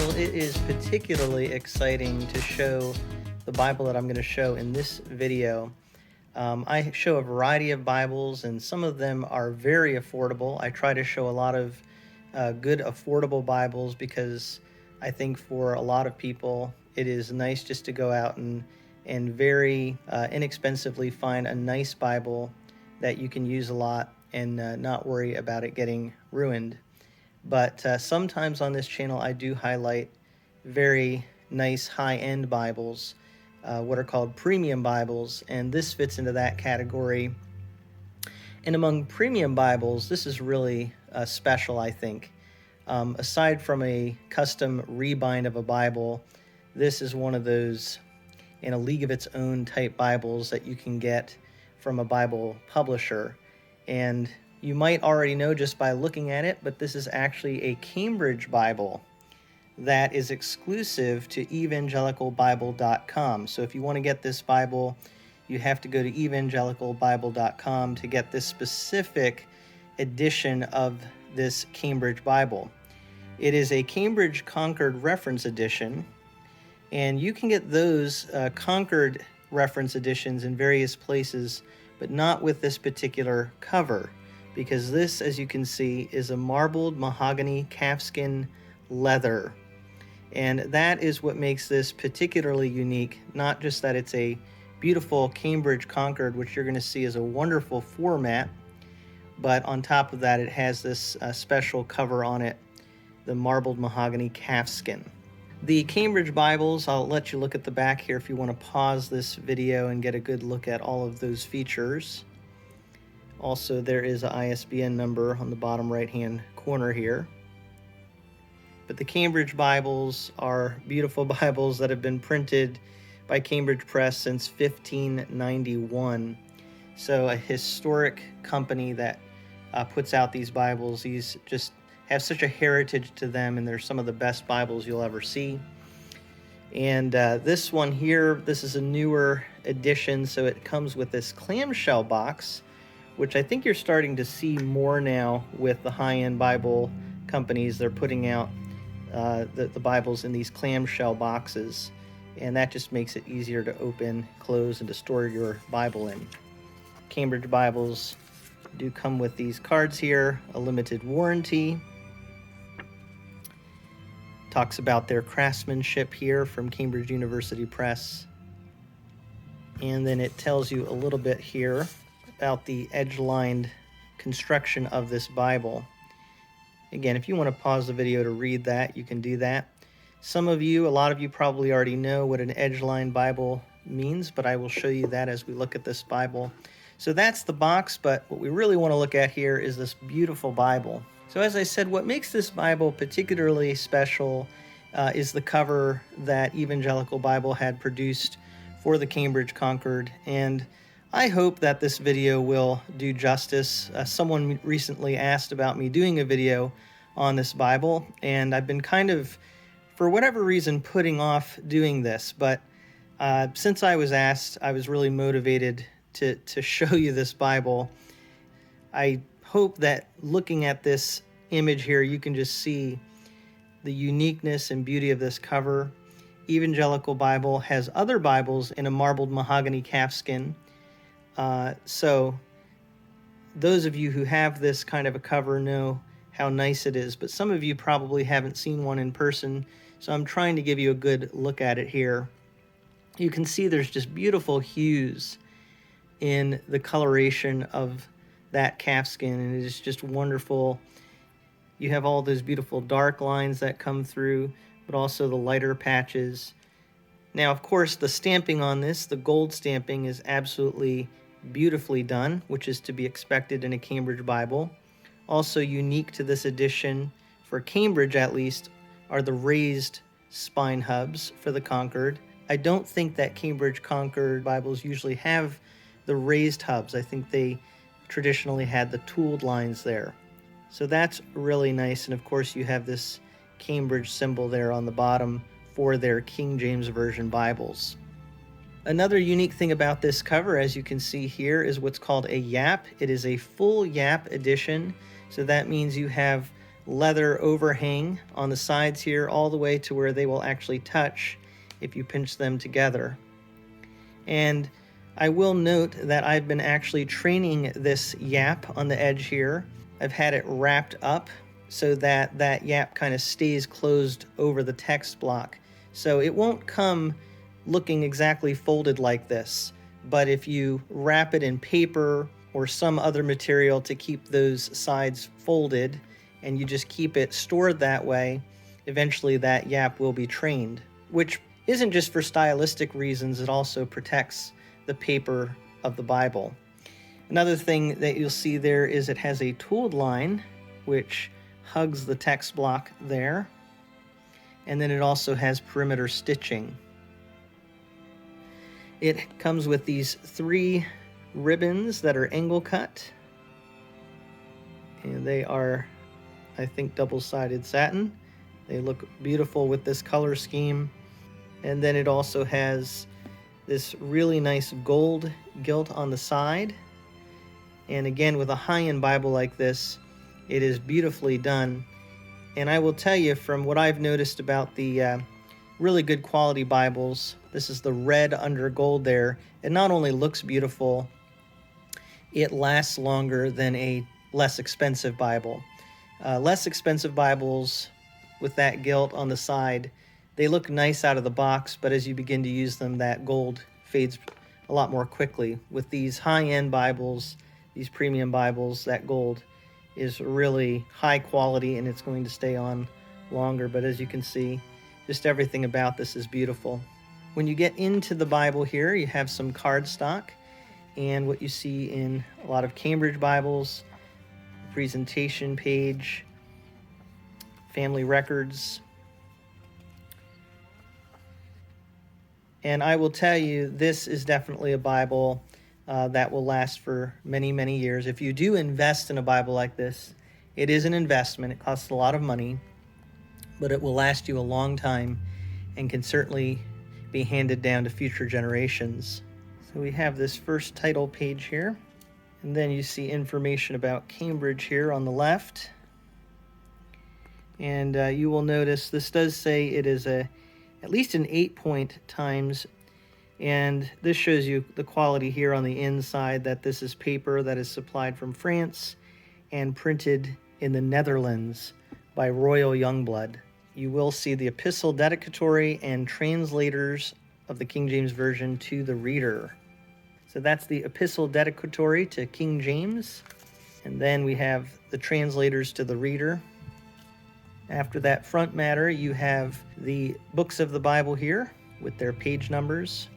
Well, it is particularly exciting to show the Bible that I'm going to show in this video. I show a variety of Bibles, and some of them are very affordable. I try to show a lot of good, affordable Bibles because I think for a lot of people, it is nice just to go out and very inexpensively find a nice Bible that you can use a lot and not worry about it getting ruined. But sometimes on this channel, I do highlight very nice high-end Bibles, what are called premium Bibles, and this fits into that category. And among premium Bibles, this is really special, I think. Aside from a custom rebind of a Bible, this is one of those in a league of its own type Bibles that you can get from a Bible publisher. And you might already know just by looking at it, but this is actually a Cambridge Bible that is exclusive to EvangelicalBible.com. So if you want to get this Bible, you have to go to EvangelicalBible.com to get this specific edition of this Cambridge Bible. It is a Cambridge Concord Reference Edition, and you can get those Concord reference editions in various places, but not with this particular cover, because this, as you can see, is a marbled mahogany calfskin leather. And that is what makes this particularly unique, not just that it's a beautiful Cambridge Concord, which you're going to see is a wonderful format, but on top of that, it has this special cover on it, the marbled mahogany calfskin. The Cambridge Bibles, I'll let you look at the back here if you want to pause this video and get a good look at all of those features. Also, there is an ISBN number on the bottom right-hand corner here. But the Cambridge Bibles are beautiful Bibles that have been printed by Cambridge Press since 1591. So a historic company that puts out these Bibles. These just have such a heritage to them, and they're some of the best Bibles you'll ever see. And this one here, this is a newer edition, so it comes with this clamshell box, which I think you're starting to see more now with the high-end Bible companies. They're putting out the Bibles in these clamshell boxes, and that just makes it easier to open, close, and to store your Bible in. Cambridge Bibles do come with these cards here, a limited warranty. Talks about their craftsmanship here from Cambridge University Press. And then it tells you a little bit here about the edge-lined construction of this Bible. Again, if you want to pause the video to read that, you can do that. A lot of you probably already know what an edge-lined Bible means, but I will show you that as we look at this Bible. So that's the box, but what we really want to look at here is this beautiful Bible. So as I said, what makes this Bible particularly special is the cover that Evangelical Bible had produced for the Cambridge Concord, and I hope that this video will do justice. Someone recently asked about me doing a video on this Bible, and I've been kind of, for whatever reason, putting off doing this, but since I was asked, I was really motivated to show you this Bible. I hope that looking at this image here, you can just see the uniqueness and beauty of this cover. Evangelical Bible has other Bibles in a marbled mahogany calfskin. So those of you who have this kind of a cover know how nice it is, but some of you probably haven't seen one in person, so I'm trying to give you a good look at it here. You can see there's just beautiful hues in the coloration of that calfskin, and it is just wonderful. You have all those beautiful dark lines that come through, but also the lighter patches. Now, of course, the stamping on this, the gold stamping, is absolutely beautifully done, which is to be expected in a Cambridge Bible. Also unique to this edition, for Cambridge at least, are the raised spine hubs for the Concord. I don't think that Cambridge Concord Bibles usually have the raised hubs. I think they traditionally had the tooled lines there. So that's really nice, and of course you have this Cambridge symbol there on the bottom for their King James Version Bibles. Another unique thing about this cover, as you can see here, is what's called a Yapp. It is a full Yapp edition, so that means you have leather overhang on the sides here, all the way to where they will actually touch if you pinch them together. And I will note that I've been actually training this Yapp on the edge here. I've had it wrapped up so that that Yapp kind of stays closed over the text block. So it won't come looking exactly folded like this, but if you wrap it in paper or some other material to keep those sides folded, and you just keep it stored that way, eventually that Yapp will be trained, which isn't just for stylistic reasons, it also protects the paper of the Bible. Another thing that you'll see there is it has a tooled line, which hugs the text block there, and then it also has perimeter stitching. It comes with these 3 ribbons that are angle cut, and they are, I think, double-sided satin. They look beautiful with this color scheme. And then it also has this really nice gold gilt on the side. And again, with a high-end Bible like this, it is beautifully done. And I will tell you, from what I've noticed about the really good quality Bibles, this is the red under gold there. It not only looks beautiful, it lasts longer than a less expensive Bible. Less expensive Bibles with that gilt on the side, they look nice out of the box, but as you begin to use them, that gold fades a lot more quickly. With these high-end Bibles, these premium Bibles, that gold is really high quality and it's going to stay on longer. But as you can see, just everything about this is beautiful. When you get into the Bible here, you have some cardstock, and what you see in a lot of Cambridge Bibles, presentation page, family records. And I will tell you, this is definitely a Bible that will last for many, many years. If you do invest in a Bible like this, it is an investment. It costs a lot of money, but it will last you a long time and can certainly be handed down to future generations. So we have this first title page here, and then you see information about Cambridge here on the left. And you will notice this does say it is at least an 8-point times, and this shows you the quality here on the inside, that this is paper that is supplied from France and printed in the Netherlands by Royal Youngblood. You will see the epistle dedicatory and translators of the King James Version to the reader. So that's the epistle dedicatory to King James, and then we have the translators to the reader. After that front matter, you have the books of the Bible here with their page numbers.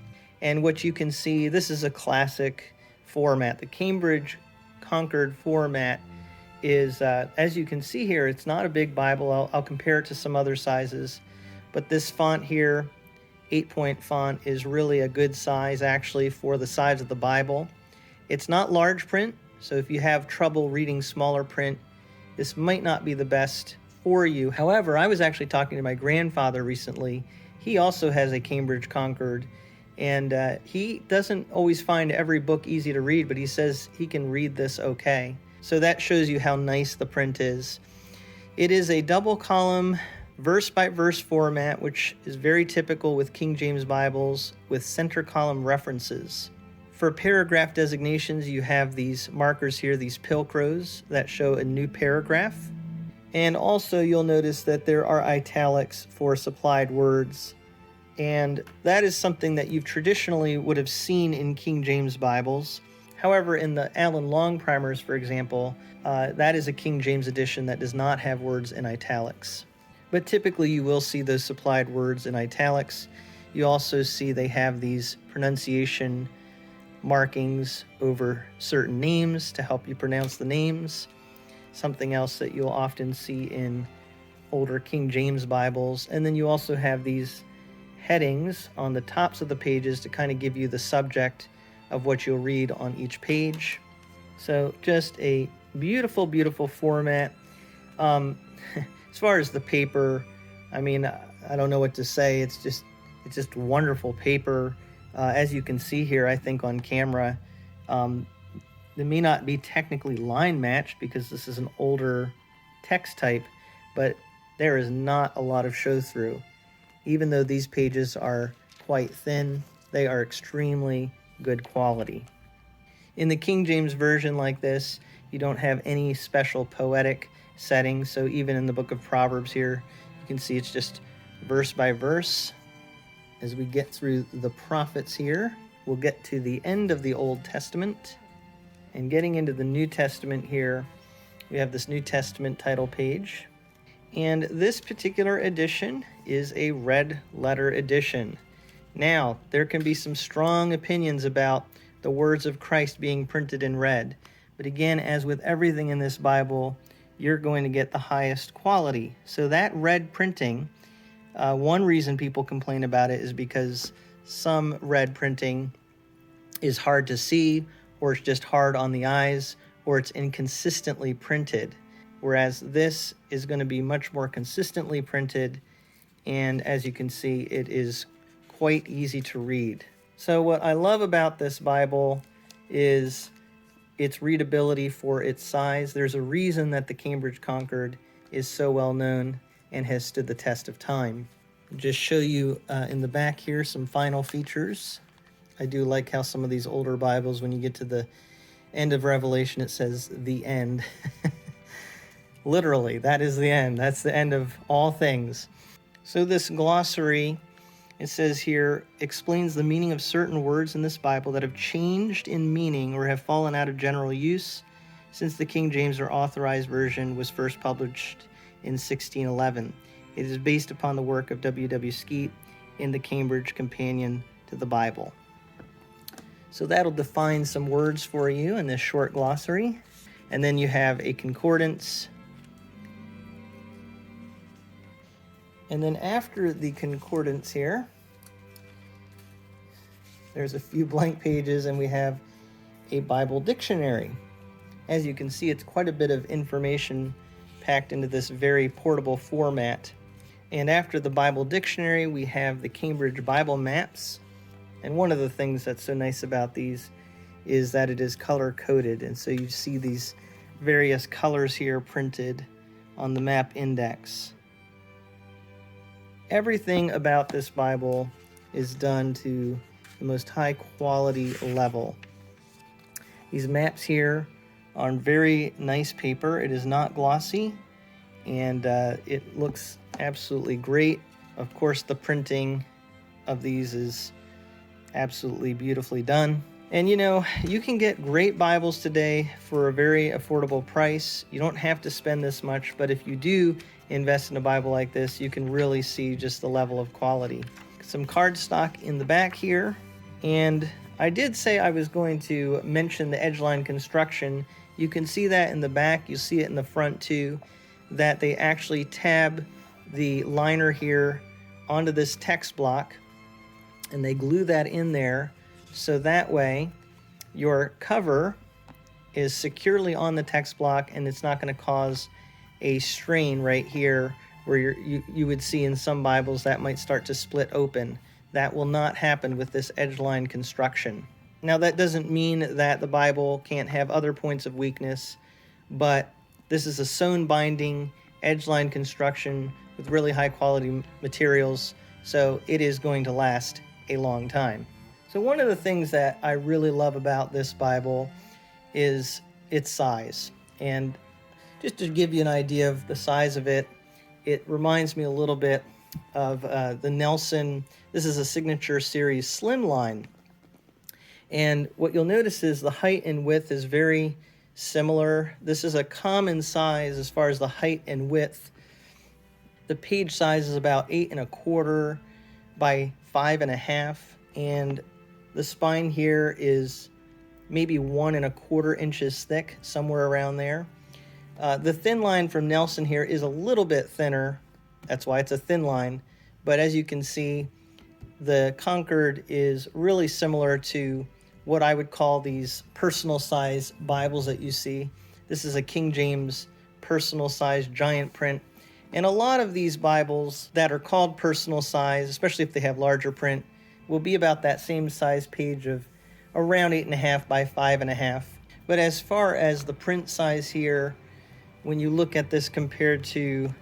And what you can see, this is a classic format. The Cambridge Concord format is, as you can see here, it's not a big Bible. I'll compare it to some other sizes. But this font here, 8-point font, is really a good size actually for the size of the Bible. It's not large print, so if you have trouble reading smaller print, this might not be the best for you. However, I was actually talking to my grandfather recently. He also has a Cambridge Concord, and he doesn't always find every book easy to read, but he says he can read this okay. So that shows you how nice the print is. It is a double column, verse by verse format, which is very typical with King James Bibles, with center column references. For paragraph designations, you have these markers here, these pilcrows that show a new paragraph. And also you'll notice that there are italics for supplied words. And that is something that you've traditionally would have seen in King James Bibles. However, in the Allen Long primers, for example, that is a King James edition that does not have words in italics. But typically you will see those supplied words in italics. You also see they have these pronunciation markings over certain names to help you pronounce the names. Something else that you'll often see in older King James Bibles. And then you also have these headings on the tops of the pages to kind of give you the subject of what you'll read on each page. So just a beautiful, beautiful format. As far as the paper, I mean, I don't know what to say. It's just wonderful paper. As you can see here, I think on camera, they may not be technically line matched because this is an older text type, but there is not a lot of show through. Even though these pages are quite thin, they are extremely good quality. In the King James Version like this, you don't have any special poetic settings. So even in the book of Proverbs here, you can see it's just verse by verse. As we get through the prophets here, we'll get to the end of the Old Testament. And getting into the New Testament here, we have this New Testament title page. And this particular edition is a red letter edition. Now, there can be some strong opinions about the words of Christ being printed in red. But again, as with everything in this Bible, you're going to get the highest quality. So that red printing, one reason people complain about it is because some red printing is hard to see, or it's just hard on the eyes, or it's inconsistently printed. Whereas this is going to be much more consistently printed, and as you can see, it is quite easy to read. So what I love about this Bible is its readability for its size. There's a reason that the Cambridge Concord is so well known and has stood the test of time. I'll just show you in the back here some final features. I do like how some of these older Bibles, when you get to the end of Revelation, it says the end. Literally, that is the end. That's the end of all things. So this glossary, it says here, explains the meaning of certain words in this Bible that have changed in meaning or have fallen out of general use since the King James or Authorized version was first published in 1611. It is based upon the work of W. Skeat in the Cambridge Companion to the Bible. So that'll define some words for you in this short glossary. And then you have a concordance. And then after the concordance here, there's a few blank pages and we have a Bible dictionary. As you can see, it's quite a bit of information packed into this very portable format. And after the Bible dictionary, we have the Cambridge Bible maps. And one of the things that's so nice about these is that it is color-coded. And so you see these various colors here printed on the map index. Everything about this Bible is done to the most high quality level. These maps here are on very nice paper. It is not glossy, and it looks absolutely great. Of course, the printing of these is absolutely beautifully done. And you know, you can get great Bibles today for a very affordable price. You don't have to spend this much, but if you do invest in a Bible like this, you can really see just the level of quality. Some cardstock in the back here. And I did say I was going to mention the edgeline construction. You can see that in the back. You see it in the front too, that they actually tab the liner here onto this text block, and they glue that in there so that way your cover is securely on the text block and it's not going to cause a strain right here where you would see in some Bibles that might start to split open. That will not happen with this edgeline construction. Now that doesn't mean that the Bible can't have other points of weakness, but this is a sewn binding edgeline construction with really high quality materials, so it is going to last a long time. So one of the things that I really love about this Bible is its size. And just to give you an idea of the size of it, it reminds me a little bit of the Nelson. This is a Signature Series Slimline. And what you'll notice is the height and width is very similar. This is a common size as far as the height and width. The page size is about 8 1/4 by 5 1/2, and the spine here is maybe 1 1/4 inches thick, somewhere around there. The thin line from Nelson here is a little bit thinner. That's why it's a thin line. But as you can see, the Concord is really similar to what I would call these personal size Bibles that you see. This is a King James personal size giant print. And a lot of these Bibles that are called personal size, especially if they have larger print, will be about that same size page of around 8 1/2 by 5 1/2. But as far as the print size here, when you look at this compared to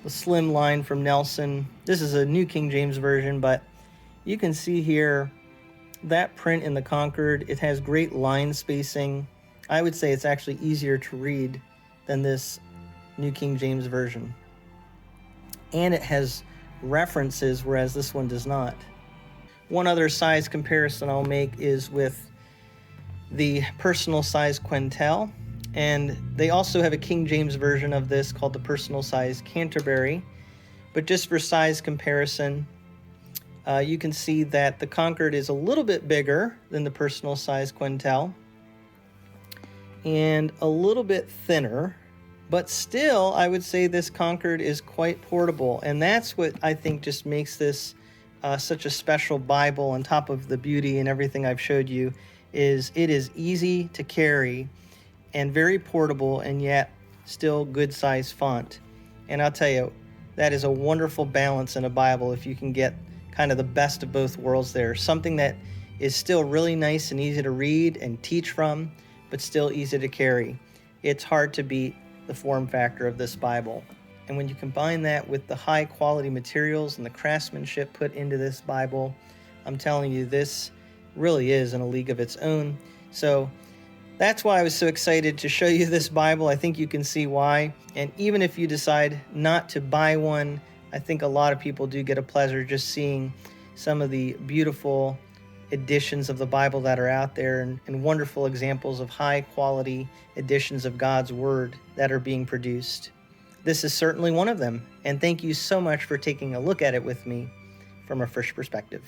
the slim line from Nelson. This is a New King James Version, but you can see here that print in the Concord. It has great line spacing. I would say it's actually easier to read than this New King James Version. And it has references, whereas this one does not. One other size comparison I'll make is with the personal size Quentel. And they also have a King James version of this called the personal size Canterbury. But just for size comparison, you can see that the Concord is a little bit bigger than the personal size Quentel and a little bit thinner, but still I would say this Concord is quite portable, and that's what I think just makes this such a special Bible. On top of the beauty and everything I've showed you, is it is easy to carry and very portable, and yet still good size font. And I'll tell you, that is a wonderful balance in a Bible if you can get kind of the best of both worlds there. Something that is still really nice and easy to read and teach from, but still easy to carry. It's hard to beat the form factor of this Bible. And when you combine that with the high quality materials and the craftsmanship put into this Bible, I'm telling you, this really is in a league of its own. So that's why I was so excited to show you this Bible. I think you can see why. And even if you decide not to buy one, I think a lot of people do get a pleasure just seeing some of the beautiful editions of the Bible that are out there, and wonderful examples of high quality editions of God's Word that are being produced. This is certainly one of them. And thank you so much for taking a look at it with me from a fresh perspective.